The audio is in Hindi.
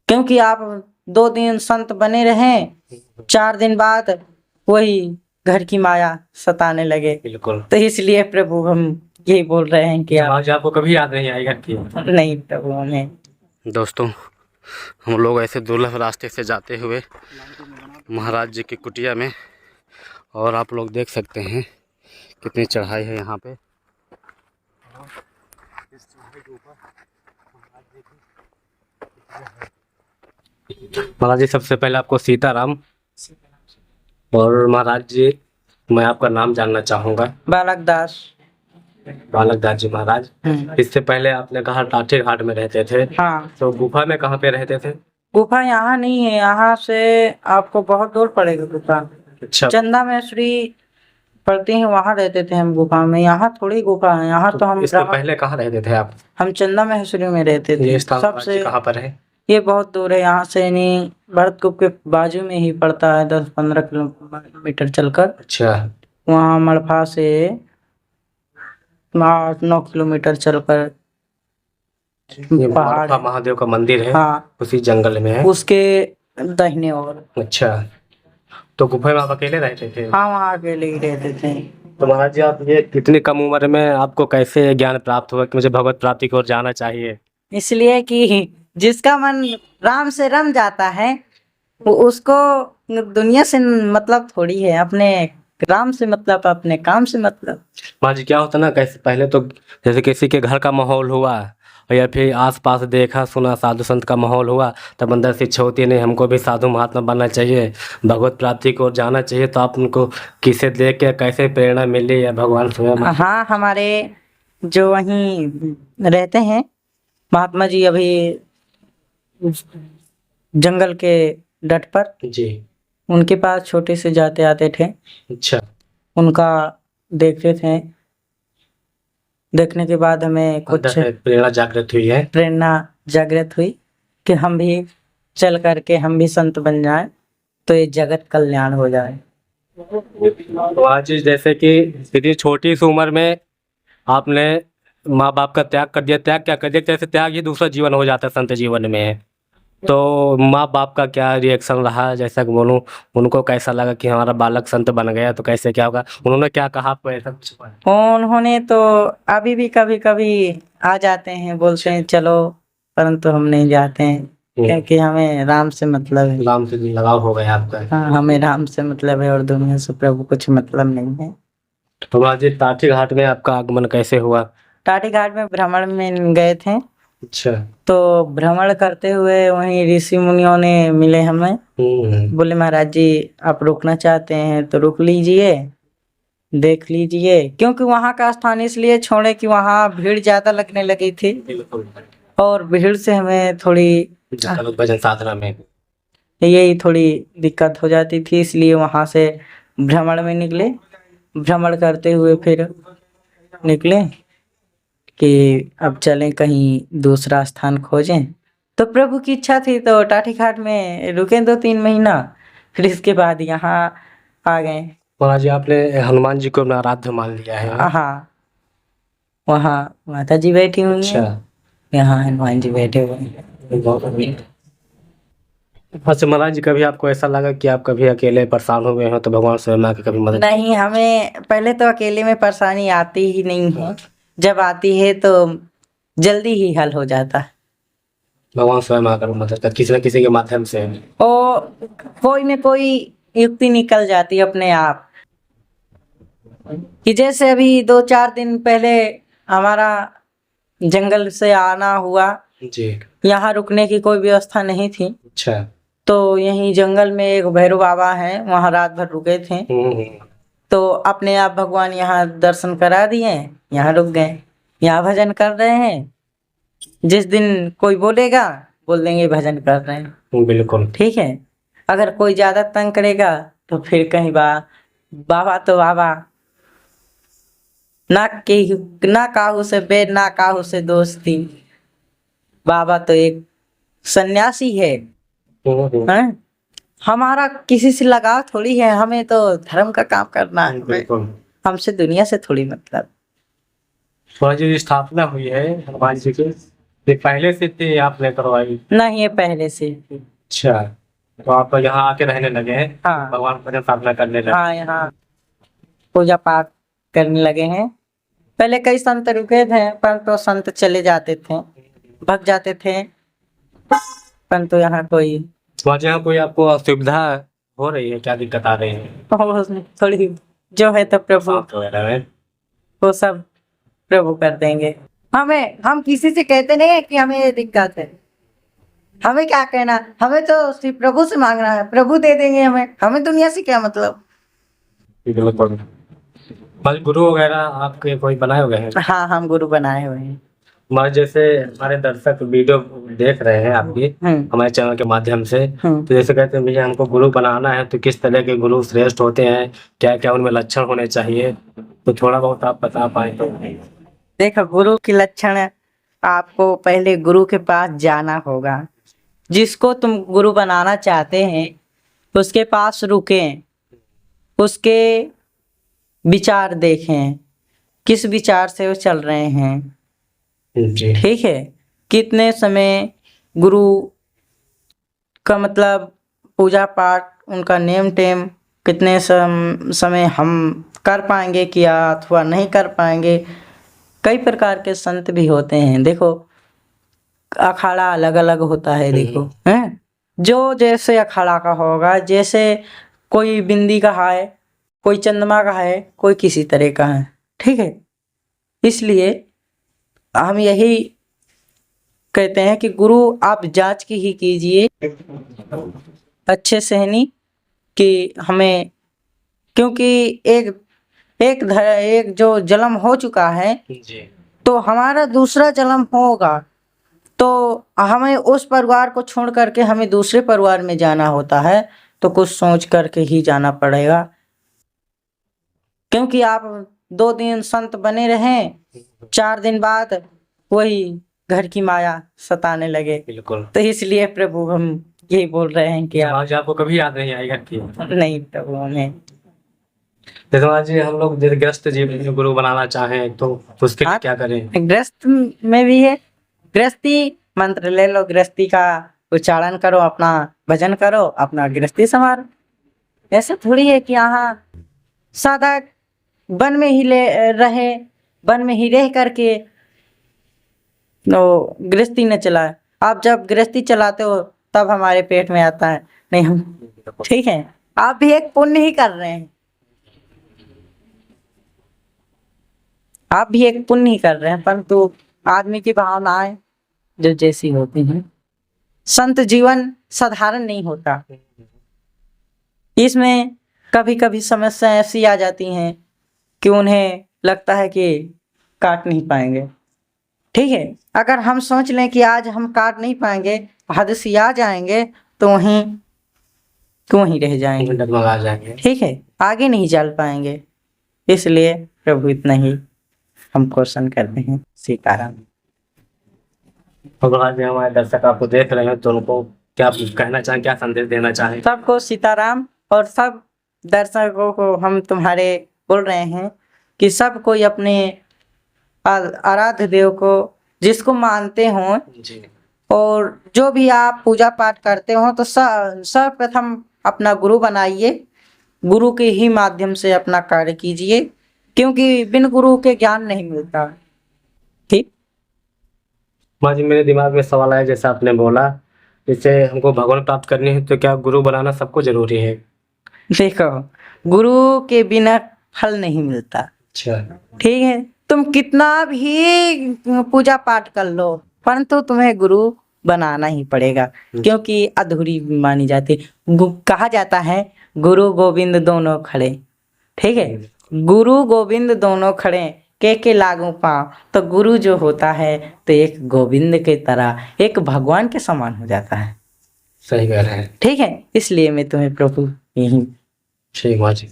क्योंकि आप 2 दिन संत बने रहें, 4 दिन बाद वही घर की माया सताने लगे। बिल्कुल। तो इसलिए प्रभु हम यही बोल रहे हैं कि आज आपको कभी याद नहीं आई घर की? नहीं प्रभु हमें। दोस्तों, हम लोग ऐसे दुर्लभ रास्ते से जाते हुए महाराज जी की कुटिया में, और आप लोग देख सकते हैं कितनी चढ़ाई है यहाँ पे। महाराज जी, सबसे पहले आपको सीताराम। और महाराज जी, मैं आपका नाम जानना चाहूँगा। बालक दास। बालक दास जी महाराज। इससे पहले आपने कहा टाटी घाट में रहते थे। हाँ। तो गुफा में कहाँ पे रहते थे? गुफा यहाँ नहीं है, यहाँ से आपको बहुत दूर पड़ेगा गुफा। अच्छा। चंदा महेश्वरी पड़ती है, वहाँ रहते थे हम गुफा में। यहाँ थोड़ी गुफा है, यहाँ तो हम इससे पहले कहाँ रहते थे आप? हम चंदा महेश्वरी में रहते थे। ये स्थान सबसे कहाँ पर है? ये बहुत दूर है यहाँ से, नहीं भरतकूप के बाजू में ही पड़ता है, 10-15 किलोमीटर चलकर। अच्छा। वहाँ मड़फा से 8-9 किलोमीटर चलकर ये पहाड़ मड़फा है। महादेव का मंदिर है। हाँ, उसी जंगल में है। उसके दाहिने ओर। अच्छा, तो गुफा में आप अकेले रहते थे? हाँ, वहाँ अकेले ही रहते थे। तो महाराज जी, आप ये इतनी कम उम्र में आपको कैसे ज्ञान प्राप्त हुआ कि मुझे भगवत प्राप्ति की ओर जाना चाहिए? इसलिए कि जिसका मन राम से रम जाता है वो उसको दुनिया से मतलब थोड़ी है, अपने राम से मतलब, अपने काम से मतलब। महाराज जी, क्या होता ना, कैसे पहले तो जैसे किसी के घर का माहौल हुआ, या फिर आसपास देखा सुना साधु संत का माहौल हुआ, तब अंदर से इच्छा होती है नहीं हमको भी साधु महात्मा बनना चाहिए, भगवत प्राप्ति की ओर जाना चाहिए। तो आप उनको किसे देख के कैसे प्रेरणा मिली, या भगवान स्वयं? हाँ, हमारे जो वहीं रहते हैं महात्मा जी, अभी जंगल के डट पर, जी। उनके पास छोटे से जाते आते थे। अच्छा। उनका देखते थे, देखने के बाद हमें कुछ प्रेरणा जागृत हुई है। प्रेरणा जागृत हुई कि हम भी चल करके हम भी संत बन जाएं, तो ये जगत कल्याण हो जाए। तो आज जैसे कि इतनी छोटी सी उम्र में आपने माँ बाप का त्याग कर दिया। त्याग क्या कर दिया, जैसे त्याग ही दूसरा जीवन हो जाता है संत जीवन में। तो माँ बाप का क्या रिएक्शन रहा, जैसा कि बोलूँ, उनको कैसा लगा कि हमारा बालक संत बन गया, तो कैसे क्या होगा, उन्होंने क्या कहा आपको, ऐसा कुछ? उन्होंने तो अभी भी कभी कभी आ जाते हैं, बोलते हैं चलो, परंतु हम नहीं जाते हैं, क्योंकि हमें राम से मतलब है। राम से लगाव हो गया आपका? हाँ, हमें राम से मतलब है और दुनिया से प्रभु कुछ मतलब नहीं है। तो महाराज जी, टाटी घाट में आपका आगमन कैसे हुआ? टाटी घाट में भ्रमण में गए थे। अच्छा। तो भ्रमण करते हुए वहीं ऋषि मुनियों ने मिले हमें। बोले महाराज जी आप रुकना चाहते हैं तो रुक लीजिए, देख लीजिए, क्योंकि वहाँ का स्थान इसलिए छोड़े कि वहाँ भीड़ ज्यादा लगने लगी थी, और भीड़ से हमें थोड़ी भजन साधना में यही थोड़ी दिक्कत हो जाती थी, इसलिए वहाँ से भ्रमण में निकले। भ्रमण करते हुए फिर निकले कि अब चलें कहीं दूसरा स्थान खोजें। तो प्रभु की इच्छा थी तो टाटी घाट में रुके 2-3 महीना, फिर इसके बाद यहाँ आ गए। महाराज जी, आपने हनुमान जी को अपना आराध्य मान लिया है? हाँ, वहाँ माता जी बैठी हुई हैं। अच्छा। यहाँ हनुमान जी बैठे हुए हैं। अच्छा महाराज जी, कभी आपको ऐसा लगा कि आप कभी अकेले परेशान हो गए हो तो भगवान स्वयं आके कभी मदद? नहीं, हमें पहले तो अकेले में परेशानी आती ही नहीं है, जब आती है तो जल्दी ही हल हो जाता है। भगवान स्वयं आकर मदद कर, किसी न किसी के माध्यम से। ओ कोई न कोई युक्ति निकल जाती अपने आप, कि जैसे अभी 2-4 दिन पहले हमारा जंगल से आना हुआ जी। यहाँ रुकने की कोई व्यवस्था नहीं थी। अच्छा। तो यहीं जंगल में एक भैरव बाबा हैं, वहाँ रात भर रुके थे। तो अपने आप भगवान यहाँ दर्शन करा दिए, यहाँ रुक गए, यहाँ भजन कर रहे हैं। जिस दिन कोई बोलेगा बोल देंगे भजन कर रहे हैं। बिल्कुल ठीक है, अगर कोई ज्यादा तंग करेगा तो फिर कहीं बाबा तो बाबा, ना काहू से बेद ना काहू से दोस्ती, बाबा तो एक सन्यासी है। हैं? हमारा किसी से लगाव थोड़ी है, हमें तो धर्म का काम करना है, बिल्कुल। हमसे दुनिया से थोड़ी मतलब। महाराज जी, स्थापना हुई है हनुमान जी की, ये पहले से थी आपने करवाई? नहीं, ये पहले से। अच्छा, तो आप यहाँ आके रहने लगे हैं? हाँ। भगवान भजन साधना करने लगे? हाँ, यहाँ पूजा पाठ करने लगे हैं। पहले कई संत रुके थे, परंतु संत चले जाते थे, भग जाते थे, परंतु यहाँ कोई तो आज यहाँ कोई आपको असुविधा हो रही है? क्या दिक्कत आ रही है? थोड़ी जो है तो प्रभु सांस वगैरह में? वो सब प्रभु कर देंगे। हम किसी से कहते नहीं है कि हमें ये दिक्कत है। हमें क्या कहना, हमें तो सिर्फ प्रभु से मांगना है, प्रभु दे देंगे हमें दुनिया से क्या मतलब। बिल्कुल। बस गुरु वगैरह आपके कोई बनाए हुए हैं? हाँ, हम गुरु बनाए हुए हैं। हमारे जैसे हमारे दर्शक वीडियो देख रहे हैं आपकी हमारे चैनल के माध्यम से, तो जैसे कहते हैं भैया हमको गुरु बनाना है, तो किस तरह के गुरु श्रेष्ठ होते हैं, क्या क्या उनमें लक्षण होने चाहिए, तो थोड़ा बहुत आप बता पाए तो। देखो, गुरु के लक्षण है, आपको पहले गुरु के पास जाना होगा। जिसको तुम गुरु बनाना चाहते हैं उसके पास रुकें, उसके विचार देखें, किस विचार से वो चल रहे हैं। जी। ठीक है, कितने समय गुरु का मतलब पूजा पाठ, उनका नेम टेम कितने समय हम कर पाएंगे क्या अथवा नहीं कर पाएंगे। कई प्रकार के संत भी होते हैं। देखो, अखाड़ा अलग अलग होता है। देखो हैं, जो जैसे अखाड़ा का होगा, जैसे कोई बिंदी का है, कोई चंद्रमा का है, कोई किसी तरह का है। ठीक है, इसलिए हम यही कहते हैं कि गुरु आप जांच की ही कीजिए अच्छे से, नहीं कि हमें, क्योंकि एक जो जन्म हो चुका है जी। तो हमारा दूसरा जन्म होगा, तो हमें उस परिवार को छोड़ करके हमें दूसरे परिवार में जाना होता है, तो कुछ सोच करके ही जाना पड़ेगा। क्योंकि आप 2 दिन संत बने रहें, 4 दिन बाद वही घर की माया सताने लगे। बिल्कुल। तो इसलिए प्रभु हम यही बोल रहे हैं कि आज आपको कभी याद नहीं आई घर की? नहीं प्रभु, हमें जैसे आज हम लोग जैसे ग्रस्त जीवन में गुरु बनाना चाहें तो उसके लिए क्या करें? गृहस्थ में भी है, गृहस्थी मंत्र ले लो, गृहस्थी का उच्चारण करो, अपना भजन करो, अपना गृहस्थी संभालो। ऐसा थोड़ी है कि यहाँ सादा वन में ही रहे, वन में ही रह करके तो गृहस्थी न चलाए। आप जब गृहस्थी चलाते हो तब हमारे पेट में आता है, नहीं हम, ठीक है, आप भी एक पुण्य ही कर रहे हैं, आप भी एक पुण्य ही कर रहे हैं, परंतु आदमी की भावनाएं जो जैसी होती हैं। संत जीवन साधारण नहीं होता, इसमें कभी कभी समस्या ऐसी आ जाती हैं कि उन्हें लगता है कि काट नहीं पाएंगे। ठीक है, अगर हम सोच लें कि आज हम काट नहीं पाएंगे, हद से आ जाएंगे, तो वहीं रह जाएंगे, डगमगा जाएंगे। ठीक है, आगे नहीं चल पाएंगे। इसलिए प्रभु इतना ही हम क्वेश्चन करते हैं। सीताराम। भगवान जी हमारे दर्शक आपको देख रहे हैं तो उनको क्या कहना चाहें, क्या संदेश देना चाहें? सबको सीताराम, और सब दर्शकों को हम तुम्हारे बोल रहे हैं कि सब कोई अपने आराध्य देव को जिसको मानते हो जी। और जो भी आप पूजा पाठ करते हो, तो सर्वप्रथम अपना गुरु बनाइए, गुरु के ही माध्यम से अपना कार्य कीजिए, क्योंकि बिन गुरु के ज्ञान नहीं मिलता। ठीक। माँ जी, मेरे दिमाग में सवाल आया, जैसा आपने बोला जैसे हमको भगवान प्राप्त करनी है तो क्या गुरु बनाना सबको जरूरी है? देखो, गुरु के बिना फल नहीं मिलता। अच्छा। ठीक है, तुम कितना भी पूजा पाठ कर लो, परंतु तुम्हें गुरु बनाना ही पड़ेगा, क्योंकि अधूरी मानी जाती। कहा जाता है गुरु गोविंद दोनों खड़े। ठीक है, गुरु गोविंद दोनों खड़े, के लागू पाँव, तो गुरु जो होता है तो एक गोविंद के तरह, एक भगवान के समान हो जाता है। सही कह रहे हैं। ठीक है, इसलिए मैं तुम्हें प्रभु यही। ठीक माँ जी।